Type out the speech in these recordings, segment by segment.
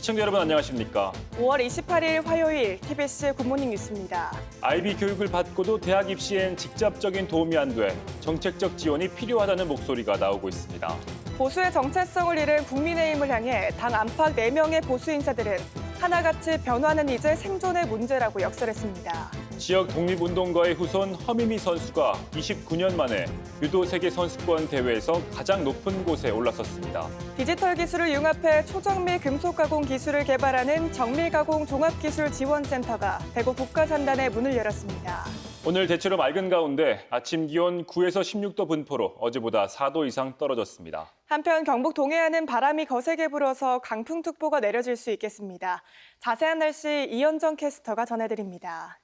시청자 여러분 안녕하십니까? 5월 28일 화요일 TBS 굿모닝 뉴스입니다. IB 교육을 받고도 대학 입시엔 직접적인 도움이 안 돼 정책적 지원이 필요하다는 목소리가 나오고 있습니다. 보수의 정체성을 잃은 국민의힘을 향해 당 안팎 4명의 보수 인사들은 하나같이 변화는 이제 생존의 문제라고 역설했습니다. 지역 독립운동가의 후손 허미미 선수가 29년 만에 유도 세계선수권 대회에서 가장 높은 곳에 올라섰습니다. 디지털 기술을 융합해 초정밀 금속 가공 기술을 개발하는 정밀가공 종합기술지원센터가 대구 국가산단에 문을 열었습니다. 오늘 대체로 맑은 가운데 아침 기온 9에서 16도 분포로 어제보다 4도 이상 떨어졌습니다. 한편 경북 동해안은 바람이 거세게 불어서 강풍특보가 내려질 수 있겠습니다. 자세한 날씨 이현정 캐스터가 전해드립니다.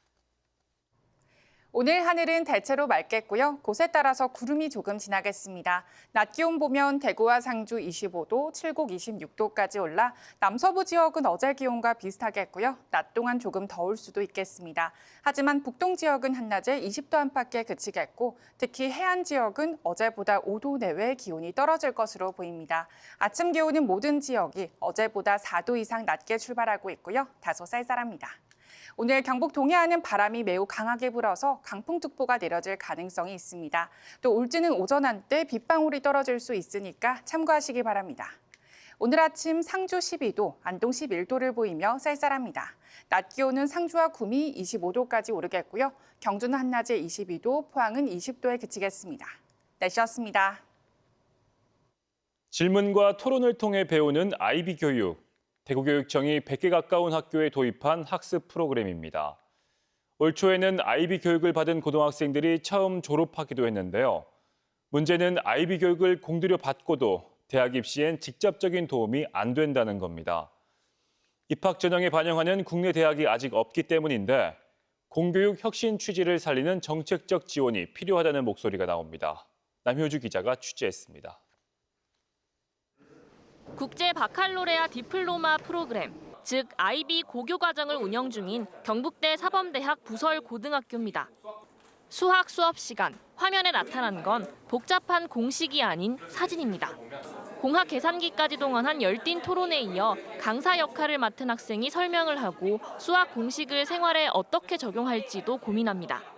오늘 하늘은 대체로 맑겠고요. 곳에 따라서 구름이 조금 지나겠습니다. 낮 기온 보면 대구와 상주 25도, 칠곡 26도까지 올라 남서부 지역은 어제 기온과 비슷하겠고요. 낮 동안 조금 더울 수도 있겠습니다. 하지만 북동 지역은 한낮에 20도 안팎에 그치겠고 특히 해안 지역은 어제보다 5도 내외 기온이 떨어질 것으로 보입니다. 아침 기온은 모든 지역이 어제보다 4도 이상 낮게 출발하고 있고요. 다소 쌀쌀합니다. 오늘 경북 동해안은 바람이 매우 강하게 불어서 강풍특보가 내려질 가능성이 있습니다. 또 울지는 오전 한때 빗방울이 떨어질 수 있으니까 참고하시기 바랍니다. 오늘 아침 상주 12도, 안동 11도를 보이며 쌀쌀합니다. 낮 기온은 상주와 구미 25도까지 오르겠고요. 경주는 한낮에 22도, 포항은 20도에 그치겠습니다. 날씨였습니다. 질문과 토론을 통해 배우는 IB 교육. 대구교육청이 100개 가까운 학교에 도입한 학습 프로그램입니다. 올 초에는 IB 교육을 받은 고등학생들이 처음 졸업하기도 했는데요. 문제는 IB 교육을 공들여 받고도 대학 입시엔 직접적인 도움이 안 된다는 겁니다. 입학 전형에 반영하는 국내 대학이 아직 없기 때문인데 공교육 혁신 취지를 살리는 정책적 지원이 필요하다는 목소리가 나옵니다. 남효주 기자가 취재했습니다. 국제 바칼로레아 디플로마 프로그램, 즉 IB 고교 과정을 운영 중인 경북대 사범대학 부설 고등학교입니다. 수학 수업 시간, 화면에 나타난 건 복잡한 공식이 아닌 사진입니다. 공학 계산기까지 동원한 열띤 토론에 이어 강사 역할을 맡은 학생이 설명을 하고 수학 공식을 생활에 어떻게 적용할지도 고민합니다.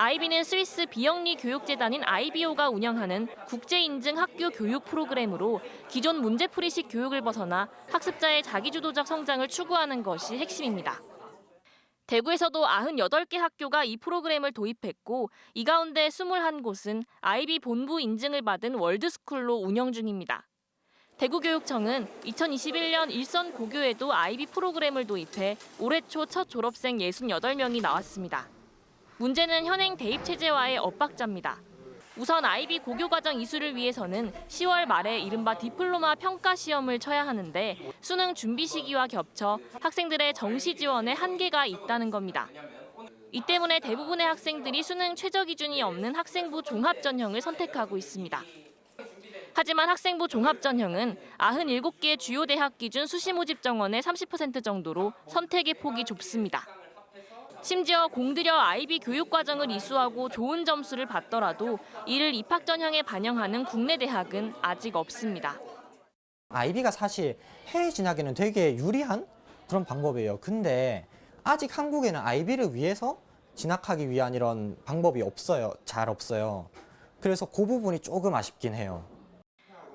IB는 스위스 비영리 교육재단인 IBO가 운영하는 국제인증 학교 교육 프로그램으로 기존 문제풀이식 교육을 벗어나 학습자의 자기주도적 성장을 추구하는 것이 핵심입니다. 대구에서도 98개 학교가 이 프로그램을 도입했고 이 가운데 21곳은 IB 본부 인증을 받은 월드스쿨로 운영 중입니다. 대구교육청은 2021년 일선 고교에도 IB 프로그램을 도입해 올해 초 첫 졸업생 68명이 나왔습니다. 문제는 현행 대입 체제와의 엇박자입니다. 우선 IB 고교과정 이수를 위해서는 10월 말에 이른바 디플로마 평가 시험을 쳐야 하는데 수능 준비 시기와 겹쳐 학생들의 정시 지원에 한계가 있다는 겁니다. 이 때문에 대부분의 학생들이 수능 최저 기준이 없는 학생부 종합 전형을 선택하고 있습니다. 하지만 학생부 종합 전형은 97개 주요 대학 기준 수시 모집 정원의 30% 정도로 선택의 폭이 좁습니다. 심지어 공들여 IB 교육과정을 이수하고 좋은 점수를 받더라도 이를 입학 전형에 반영하는 국내 대학은 아직 없습니다. IB가 사실 해외 진학에는 되게 유리한 그런 방법이에요. 근데 아직 한국에는 IB를 위해서 진학하기 위한 이런 방법이 없어요. 잘 없어요. 그래서 그 부분이 조금 아쉽긴 해요.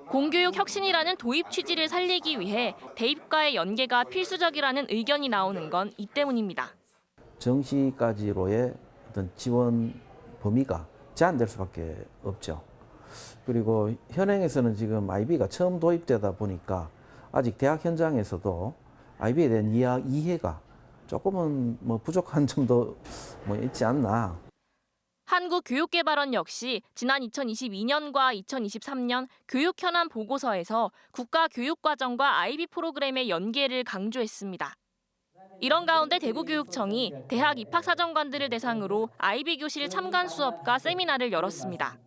공교육 혁신이라는 도입 취지를 살리기 위해 대입과의 연계가 필수적이라는 의견이 나오는 건 이 때문입니다. 정시까지로의 어떤 지원 범위가 제한될 수밖에 없죠. 그리고 현행에서는 지금 IB가 처음 도입되다 보니까 아직 대학 현장에서도 IB에 대한 이해가 조금은 부족한 점도 있지 않나. 한국교육개발원 역시 지난 2022년과 2023년 교육 현안 보고서에서 국가교육과정과 IB 프로그램의 연계를 강조했습니다. 이런 가운데 대구교육청이 대학 입학사정관들을 대상으로 IB 교실 참관 수업과 세미나를 열었습니다.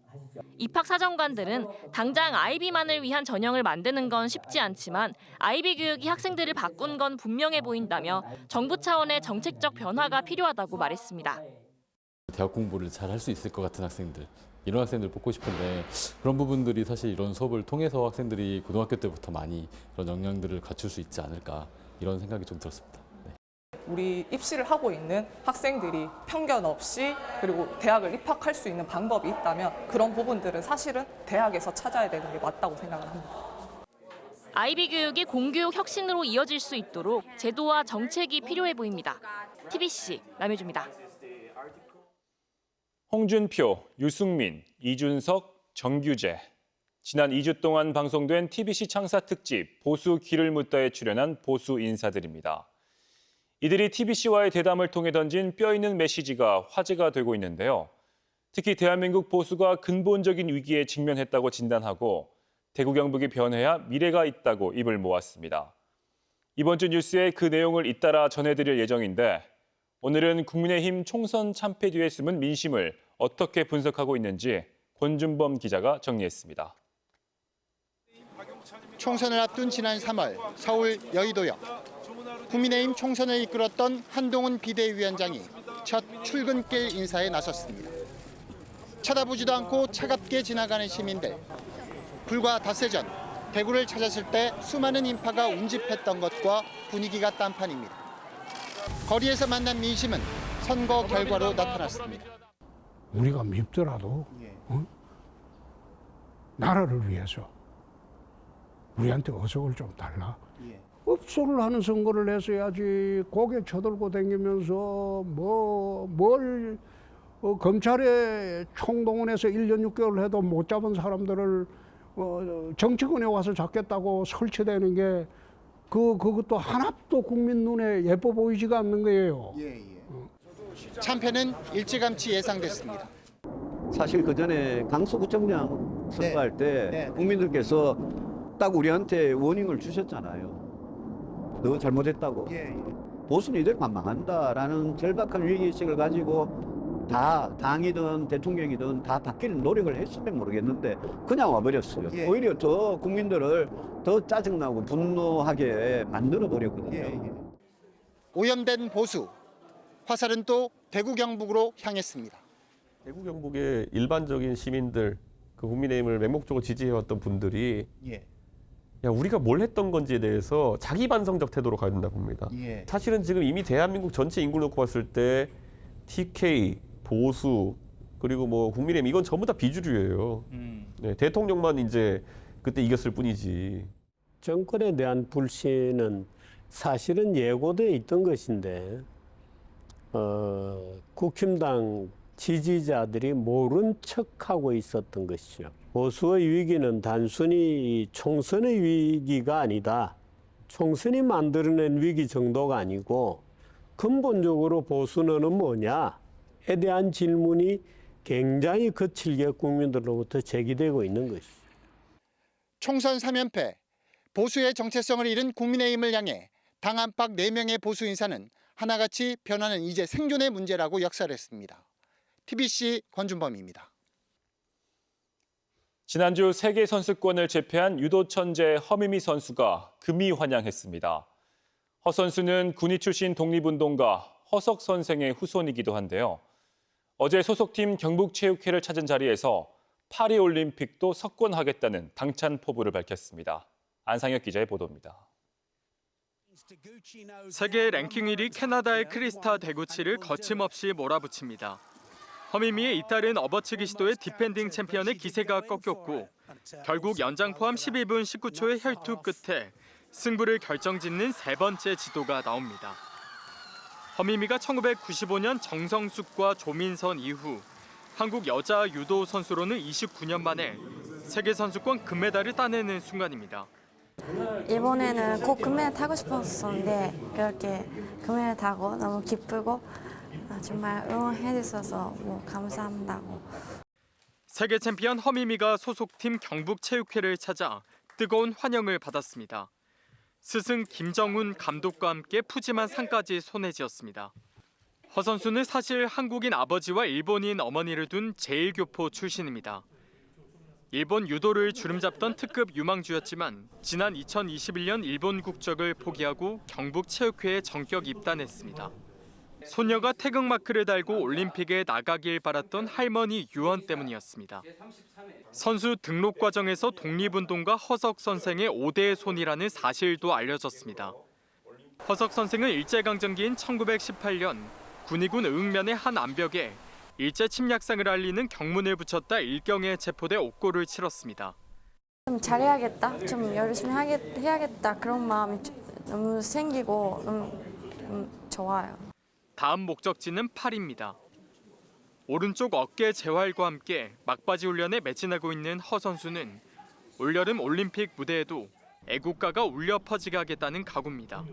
입학사정관들은 당장 IB만을 위한 전형을 만드는 건 쉽지 않지만 IB 교육이 학생들을 바꾼 건 분명해 보인다며 정부 차원의 정책적 변화가 필요하다고 말했습니다. 대학 공부를 잘 할 수 있을 것 같은 학생들, 이런 학생들 뽑고 싶은데 그런 부분들이 사실 이런 수업을 통해서 학생들이 고등학교 때부터 많이 그런 역량들을 갖출 수 있지 않을까 이런 생각이 좀 들었습니다. 네. 우리 입시를 하고 있는 학생들이 편견 없이 그리고 대학을 입학할 수 있는 방법이 있다면 그런 부분들은 사실은 대학에서 찾아야 되는 게 맞다고 생각을 합니다. IB 교육이 공교육 혁신으로 이어질 수 있도록 제도와 정책이 필요해 보입니다. TBC 남효주입니다. 홍준표, 유승민, 이준석, 정규재. 지난 2주 동안 방송된 TBC 창사 특집 보수 귀를 묻다에 출연한 보수 인사들입니다. 이들이 TBC와의 대담을 통해 던진 뼈있는 메시지가 화제가 되고 있는데요. 특히 대한민국 보수가 근본적인 위기에 직면했다고 진단하고 대구 경북이 변해야 미래가 있다고 입을 모았습니다. 이번 주 뉴스에 그 내용을 잇따라 전해드릴 예정인데 오늘은 국민의힘 총선 참패 뒤에 숨은 민심을 어떻게 분석하고 있는지 권준범 기자가 정리했습니다. 총선을 앞둔 지난 3월 서울 여의도역. 국민의힘 총선을 이끌었던 한동훈 비대위원장이 첫 출근길 인사에 나섰습니다. 쳐다보지도 않고 차갑게 지나가는 시민들. 불과 닷새 전 대구를 찾았을 때 수많은 인파가 운집했던 것과 분위기가 딴판입니다. 거리에서 만난 민심은 선거 결과로 나타났습니다. 우리가 밉더라도 나라를 위해서 우리한테 어석을 좀 달라. 읍소를 하는 선거를 했어야지. 고개 쳐들고 다니면서 검찰에 총동원해서 1년 6개월 해도 못 잡은 사람들을 정치권에 와서 잡겠다고 설치되는 게 그것도 하나도 국민 눈에 예뻐 보이지가 않는 거예요. 참패는 일찌감치 예상됐습니다. 사실 그 전에 강서구청장 선거할 때 국민들께서 딱 우리한테 워닝을 주셨잖아요. 너 잘못했다고. 보수는 이대로 망한다라는 절박한 위기의식을 가지고 다 당이든 대통령이든 다 바뀔 노력을 했으면 모르겠는데 그냥 와버렸어요. 오히려 더 국민들을 더 짜증나고 분노하게 만들어버렸거든요. 오염된 보수. 화살은 또 대구 경북으로 향했습니다. 대구 경북의 일반적인 시민들, 그 국민의힘을 맹목적으로 지지해왔던 분들이 야, 우리가 뭘 했던 건지에 대해서 자기 반성적 태도로 가야 된다고 봅니다. 사실은 지금 이미 대한민국 전체 인구를 놓고 봤을 때 TK, 보수, 그리고 뭐 국민의힘 이건 전부 다 비주류예요. 네, 대통령만 이제 그때 이겼을 뿐이지. 정권에 대한 불신은 사실은 예고돼 있던 것인데 국힘당 지지자들이 모른 척하고 있었던 것이죠. 보수의 위기는 단순히 총선의 위기가 아니다. 총선이 만들어낸 위기 정도가 아니고 근본적으로 보수는 뭐냐에 대한 질문이 굉장히 거칠게 국민들로부터 제기되고 있는 것이죠. 총선 3연패, 보수의 정체성을 잃은 국민의힘을 향해 당 안팎 4명의 보수 인사는 하나같이 변화는 이제 생존의 문제라고 역설했습니다. TBC 권준범입니다. 지난주 세계 선수권을 제패한 유도 천재 허미미 선수가 금이 환영했습니다. 허 선수는 군위 출신 독립운동가 허석 선생의 후손이기도 한데요. 어제 소속팀 경북체육회를 찾은 자리에서 파리올림픽도 석권하겠다는 당찬 포부를 밝혔습니다. 안상혁 기자의 보도입니다. 세계 랭킹 1위 캐나다의 크리스타 데구치를 거침없이 몰아붙입니다. 허미미의 잇따른 업어치기 시도에 디펜딩 챔피언의 기세가 꺾였고 결국 연장 포함 11분 19초의 혈투 끝에 승부를 결정짓는 세 번째 지도가 나옵니다. 허미미가 1995년 정성숙과 조민선 이후 한국 여자 유도 선수로는 29년 만에 세계선수권 금메달을 따내는 순간입니다. 이번에는 꼭 금메달 타고 싶었었는데 그렇게 금메달 타고 너무 기쁘고 정말 응원해 주셔서 감사합니다고. 세계 챔피언 허미미가 소속팀 경북체육회를 찾아 뜨거운 환영을 받았습니다. 스승 김정훈 감독과 함께 푸짐한 상까지 손에 쥐었습니다. 허 선수는 사실 한국인 아버지와 일본인 어머니를 둔 제1교포 출신입니다. 일본 유도를 주름잡던 특급 유망주였지만 지난 2021년 일본 국적을 포기하고 경북체육회에 전격 입단했습니다. 손녀가 태극마크를 달고 올림픽에 나가길 바랐던 할머니 유언 때문이었습니다. 선수 등록 과정에서 독립운동가 허석 선생의 5대 손이라는 사실도 알려졌습니다. 허석 선생은 일제강점기인 1918년 군위군 의흥면의 한 암벽에 일제 침략상을 알리는 경문을 붙였다 일경에 체포돼 옥고를 치렀습니다. 좀 잘해야겠다, 좀 열심히 해야겠다 그런 마음이 너무 생기고 너무 좋아요. 다음 목적지는 파리입니다. 오른쪽 어깨 재활과 함께 막바지 훈련에 매진하고 있는 허 선수는 올여름 올림픽 무대에도 애국가가 울려 퍼지게 하겠다는 각오입니다.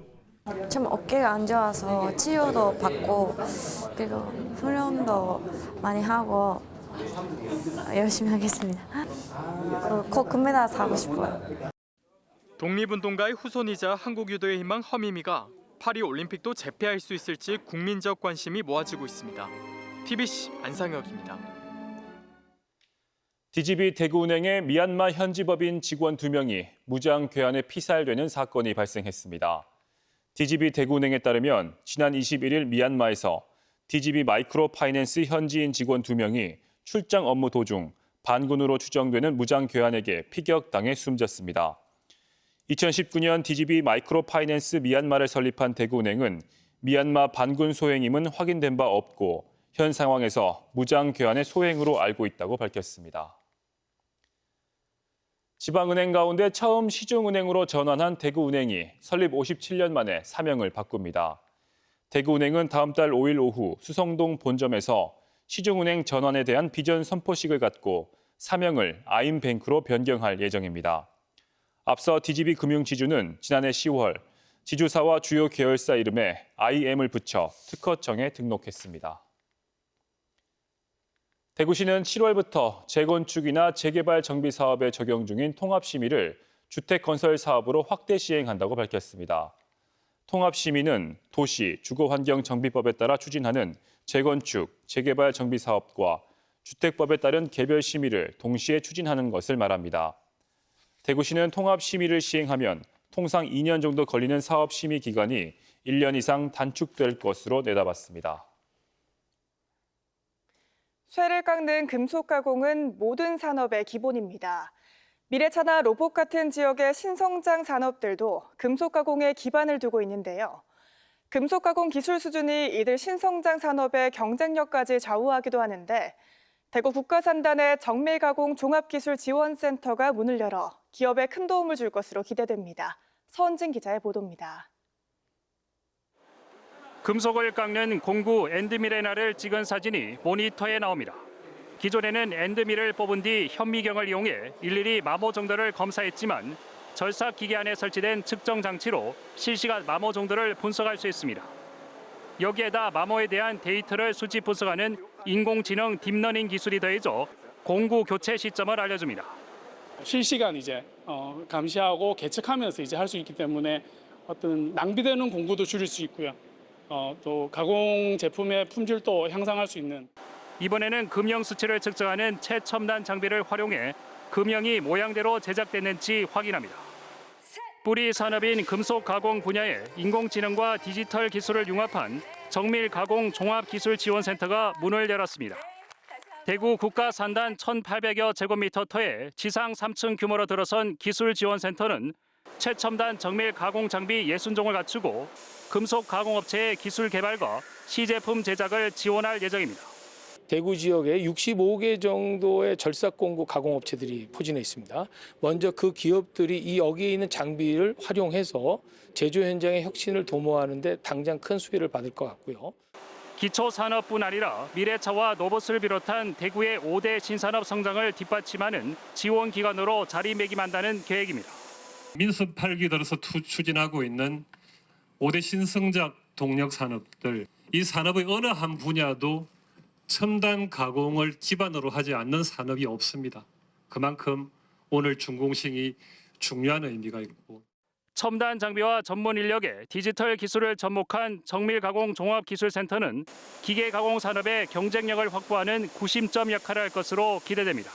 좀 어깨가 안 좋아서 치료도 받고 그리고 훈련도 많이 하고 열심히 하겠습니다. 꼭 금메달 타고 싶어요. 독립운동가의 후손이자 한국 유도의 희망 허미미가 파리 올림픽도 재패할 수 있을지 국민적 관심이 모아지고 있습니다. TBC 안상혁입니다. DGB 대구은행의 미얀마 현지법인 직원 2명이 무장 괴한에 피살되는 사건이 발생했습니다. DGB 대구은행에 따르면 지난 21일 미얀마에서 DGB 마이크로파이낸스 현지인 직원 2명이 출장 업무 도중 반군으로 추정되는 무장 괴한에게 피격당해 숨졌습니다. 2019년 DGB 마이크로파이낸스 미얀마를 설립한 대구은행은 미얀마 반군 소행임은 확인된 바 없고 현 상황에서 무장 괴한의 소행으로 알고 있다고 밝혔습니다. 지방은행 가운데 처음 시중은행으로 전환한 대구은행이 설립 57년 만에 사명을 바꿉니다. 대구은행은 다음 달 5일 오후 수성동 본점에서 시중은행 전환에 대한 비전 선포식을 갖고 사명을 아임뱅크로 변경할 예정입니다. 앞서 DGB 금융지주는 지난해 10월 지주사와 주요 계열사 이름에 IM을 붙여 특허청에 등록했습니다. 대구시는 7월부터 재건축이나 재개발 정비 사업에 적용 중인 통합심의를 주택건설 사업으로 확대 시행한다고 밝혔습니다. 통합심의는 도시 주거환경정비법에 따라 추진하는 재건축, 재개발 정비 사업과 주택법에 따른 개별 심의를 동시에 추진하는 것을 말합니다. 대구시는 통합심의를 시행하면 통상 2년 정도 걸리는 사업심의 기간이 1년 이상 단축될 것으로 내다봤습니다. 쇠를 깎는 금속 가공은 모든 산업의 기본입니다. 미래차나 로봇 같은 지역의 신성장 산업들도 금속 가공에 기반을 두고 있는데요. 금속 가공 기술 수준이 이들 신성장 산업의 경쟁력까지 좌우하기도 하는데 대구 국가산단의 정밀 가공 종합기술지원센터가 문을 열어 기업에 큰 도움을 줄 것으로 기대됩니다. 서은진 기자의 보도입니다. 금속을 깎는 공구 엔드밀레나를 찍은 사진이 모니터에 나옵니다. 기존에는 엔드밀을 뽑은 뒤 현미경을 이용해 일일이 마모 정도를 검사했지만 절삭 기계 안에 설치된 측정 장치로 실시간 마모 정도를 분석할 수 있습니다. 여기에다 마모에 대한 데이터를 수치 분석하는 인공지능 딥러닝 기술이 더해져 공구 교체 시점을 알려줍니다. 실시간 감시하고 계측하면서 할 수 있기 때문에 어떤 낭비되는 공구도 줄일 수 있고요. 또 가공 제품의 품질도 향상할 수 있는. 이번에는 금형 수치를 측정하는 최첨단 장비를 활용해 금형이 모양대로 제작됐는지 확인합니다. 뿌리 산업인 금속 가공 분야에 인공지능과 디지털 기술을 융합한 정밀 가공 종합기술지원센터가 문을 열었습니다. 대구 국가산단 1,800여 제곱미터터에 지상 3층 규모로 들어선 기술지원센터는 최첨단 정밀 가공 장비 60종을 갖추고 금속 가공업체의 기술 개발과 시제품 제작을 지원할 예정입니다. 대구 지역에 65개 정도의 절삭 공구 가공업체들이 포진해 있습니다. 먼저 그 기업들이 여기에 있는 장비를 활용해서 제조 현장의 혁신을 도모하는 데 당장 큰 수혜를 받을 것 같고요. 기초산업뿐 아니라 미래차와 노봇을 비롯한 대구의 5대 신산업 성장을 뒷받침하는 지원 기관으로 자리매김한다는 계획입니다. 민수 8기 들어서 추진하고 있는 5대 신성장 동력 산업들, 이 산업의 어느 한 분야도 첨단 가공을 기반으로 하지 않는 산업이 없습니다. 그만큼 오늘 준공식이 중요한 의미가 있고. 첨단 장비와 전문 인력의 디지털 기술을 접목한 정밀 가공 종합기술센터는 기계 가공 산업의 경쟁력을 확보하는 구심점 역할을 할 것으로 기대됩니다.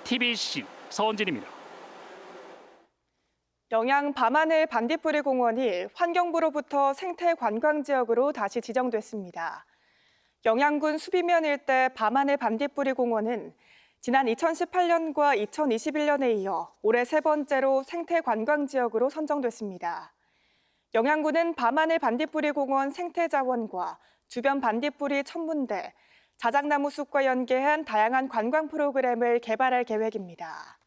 TBC 서은진입니다. 영양 밤하늘 반딧불이 공원이 환경부로부터 생태관광지역으로 다시 지정됐습니다. 영양군 수비면 일대 밤하늘 반딧불이 공원은 지난 2018년과 2021년에 이어 올해 세 번째로 생태관광지역으로 선정됐습니다. 영양군은 밤하늘 반딧불이 공원 생태자원과 주변 반딧불이 천문대, 자작나무 숲과 연계한 다양한 관광 프로그램을 개발할 계획입니다.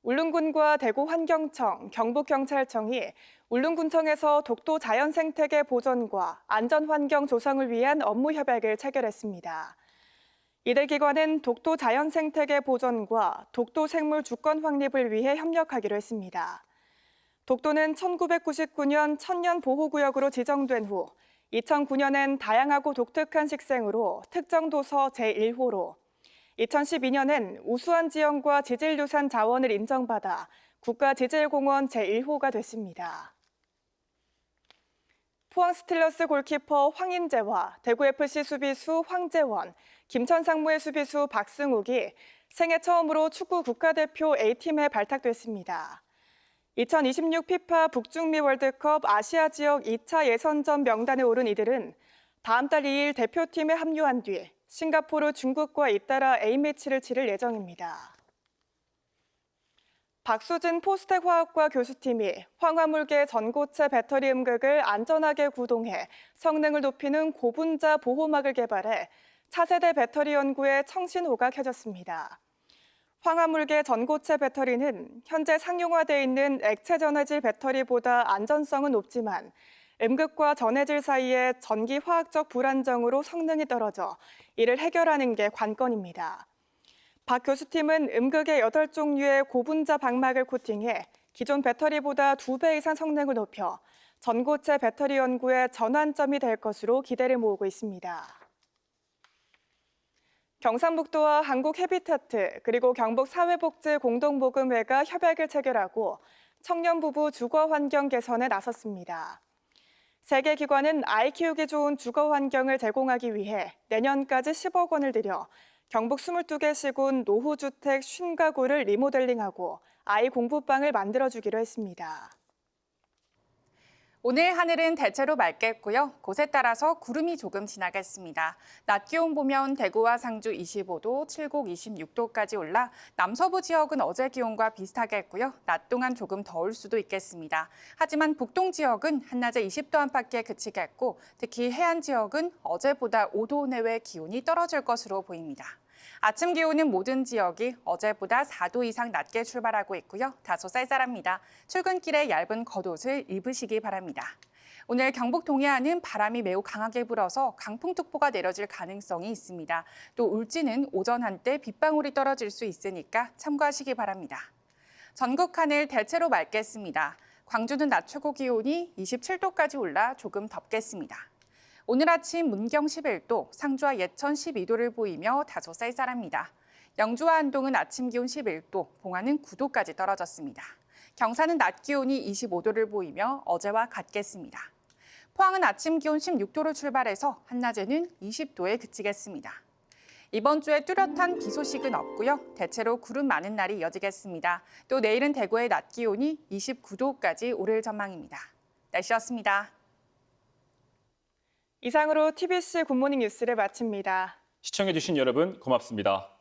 울릉군과 대구환경청, 경북경찰청이 울릉군청에서 독도 자연생태계 보존과 안전환경 조성을 위한 업무 협약을 체결했습니다. 이들 기관은 독도 자연생태계 보존과 독도 생물 주권 확립을 위해 협력하기로 했습니다. 독도는 1999년 천년보호구역으로 지정된 후 2009년엔 다양하고 독특한 식생으로 특정도서 제1호로, 2012년엔 우수한 지형과 지질유산 자원을 인정받아 국가지질공원 제1호가 됐습니다. 포항 스틸러스 골키퍼 황인재와 대구FC 수비수 황재원, 김천상무의 수비수 박승욱이 생애 처음으로 축구 국가대표 A팀에 발탁됐습니다. 2026 피파 북중미 월드컵 아시아 지역 2차 예선전 명단에 오른 이들은 다음 달 2일 대표팀에 합류한 뒤 싱가포르, 중국과 잇따라 A매치를 치를 예정입니다. 박수진 포스텍 화학과 교수팀이 황화물계 전고체 배터리 음극을 안전하게 구동해 성능을 높이는 고분자 보호막을 개발해 차세대 배터리 연구에 청신호가 켜졌습니다. 황화물계 전고체 배터리는 현재 상용화되어 있는 액체 전해질 배터리보다 안전성은 높지만 음극과 전해질 사이의 전기 화학적 불안정으로 성능이 떨어져 이를 해결하는 게 관건입니다. 박 교수팀은 음극의 8종류의 고분자 방막을 코팅해 기존 배터리보다 2배 이상 성능을 높여 전고체 배터리 연구의 전환점이 될 것으로 기대를 모으고 있습니다. 경상북도와 한국해비타트 그리고 경북사회복지공동모금회가 협약을 체결하고 청년 부부 주거 환경 개선에 나섰습니다. 세 개 기관은 아이 키우기 좋은 주거 환경을 제공하기 위해 내년까지 10억 원을 들여 경북 22개 시군 노후주택 50가구를 리모델링하고 아이 공부방을 만들어주기로 했습니다. 오늘 하늘은 대체로 맑겠고요. 곳에 따라서 구름이 조금 지나겠습니다. 낮 기온 보면 대구와 상주 25도, 칠곡 26도까지 올라 남서부 지역은 어제 기온과 비슷하겠고요. 낮 동안 조금 더울 수도 있겠습니다. 하지만 북동 지역은 한낮에 20도 안팎에 그치겠고 특히 해안 지역은 어제보다 5도 내외 기온이 떨어질 것으로 보입니다. 아침 기온은 모든 지역이 어제보다 4도 이상 낮게 출발하고 있고요. 다소 쌀쌀합니다. 출근길에 얇은 겉옷을 입으시기 바랍니다. 오늘 경북 동해안은 바람이 매우 강하게 불어서 강풍특보가 내려질 가능성이 있습니다. 또 울진은 오전 한때 빗방울이 떨어질 수 있으니까 참고하시기 바랍니다. 전국 하늘 대체로 맑겠습니다. 광주는 낮 최고 기온이 27도까지 올라 조금 덥겠습니다. 오늘 아침 문경 11도, 상주와 예천 12도를 보이며 다소 쌀쌀합니다. 영주와 안동은 아침 기온 11도, 봉화는 9도까지 떨어졌습니다. 경산은 낮 기온이 25도를 보이며 어제와 같겠습니다. 포항은 아침 기온 16도로 출발해서 한낮에는 20도에 그치겠습니다. 이번 주에 뚜렷한 비 소식은 없고요. 대체로 구름 많은 날이 이어지겠습니다. 또 내일은 대구의 낮 기온이 29도까지 오를 전망입니다. 날씨였습니다. 이상으로 TBC 굿모닝 뉴스를 마칩니다. 시청해주신 여러분 고맙습니다.